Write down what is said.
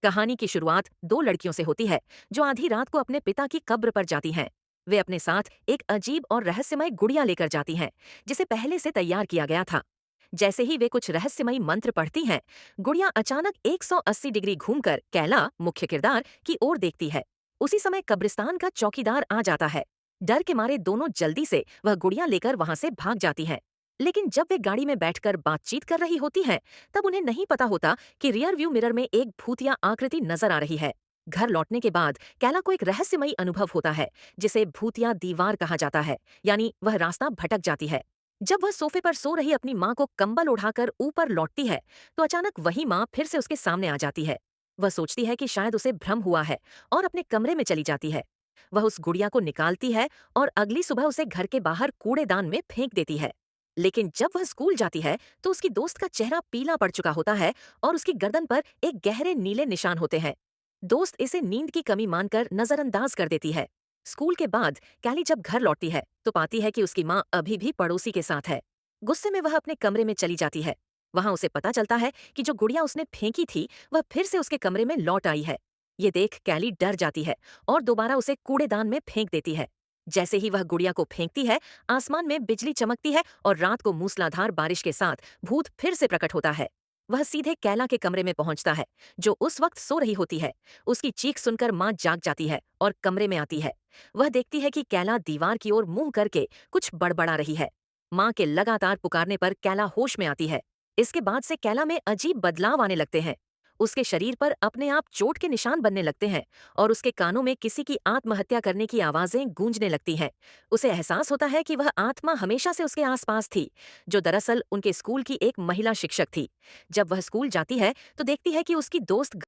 कहानी की शुरुआत दो लड़कियों से होती है जो आधी रात को अपने पिता की कब्र पर जाती हैं। वे अपने साथ एक अजीब और रहस्यमय गुड़िया लेकर जाती हैं, जिसे पहले से तैयार किया गया था। जैसे ही वे कुछ रहस्यमयी मंत्र पढ़ती हैं, गुड़िया अचानक 180 डिग्री घूमकर कैला, मुख्य किरदार, की ओर देखती है। उसी समय कब्रिस्तान का चौकीदार आ जाता है। डर के मारे दोनों जल्दी से वह गुड़िया लेकर वहां से भाग जाती हैं। लेकिन जब वे गाड़ी में बैठकर बातचीत कर रही होती हैं, तब उन्हें नहीं पता होता कि रियर व्यू मिरर में एक भूतिया आकृति नजर आ रही है। घर लौटने के बाद कैला को एक रहस्यमयी अनुभव होता है, जिसे भूतिया दीवार कहा जाता है, यानी वह रास्ता भटक जाती है। जब वह सोफे पर सो रही अपनी माँ को कंबल उठाकर ऊपर लौटती है, तो अचानक वही माँ फिर से उसके सामने आ जाती है। वह सोचती है कि शायद उसे भ्रम हुआ है और अपने कमरे में चली जाती है। वह उस गुड़िया को निकालती है और अगली सुबह उसे घर के बाहर कूड़ेदान में फेंक देती है। लेकिन जब वह स्कूल जाती है, तो उसकी दोस्त का चेहरा पीला पड़ चुका होता है और उसकी गर्दन पर एक गहरे नीले निशान होते हैं। दोस्त इसे नींद की कमी मानकर नजरअंदाज कर देती है। स्कूल के बाद कैली जब घर लौटती है, तो पाती है कि उसकी माँ अभी भी पड़ोसी के साथ है। गुस्से में वह अपने कमरे में चली जाती है। वहां उसे पता चलता है कि जो गुड़िया उसने फेंकी थी, वह फिर से उसके कमरे में लौट आई है। ये देख कैली डर जाती है और दोबारा उसे कूड़ेदान में फेंक देती है। जैसे ही वह गुड़िया को फेंकती है, आसमान में बिजली चमकती है और रात को मूसलाधार बारिश के साथ भूत फिर से प्रकट होता है। वह सीधे कैला के कमरे में पहुंचता है, जो उस वक्त सो रही होती है। उसकी चीख सुनकर माँ जाग जाती है और कमरे में आती है। वह देखती है कि कैला दीवार की ओर मुंह करके कुछ बड़बड़ा रही है। माँ के लगातार पुकारने पर कैला होश में आती है। इसके बाद से कैला में अजीब बदलाव आने लगते हैं। उसके शरीर पर अपने आप चोट के निशान बनने लगते हैं और उसके कानों में किसी की आत्महत्या करने की आवाजें गूंजने लगती हैं। उसे एहसास होता है कि वह आत्मा हमेशा से उसके आसपास थी, जो दरअसल उनके स्कूल की एक महिला शिक्षक थी। जब वह स्कूल जाती है, तो देखती है कि उसकी दोस्त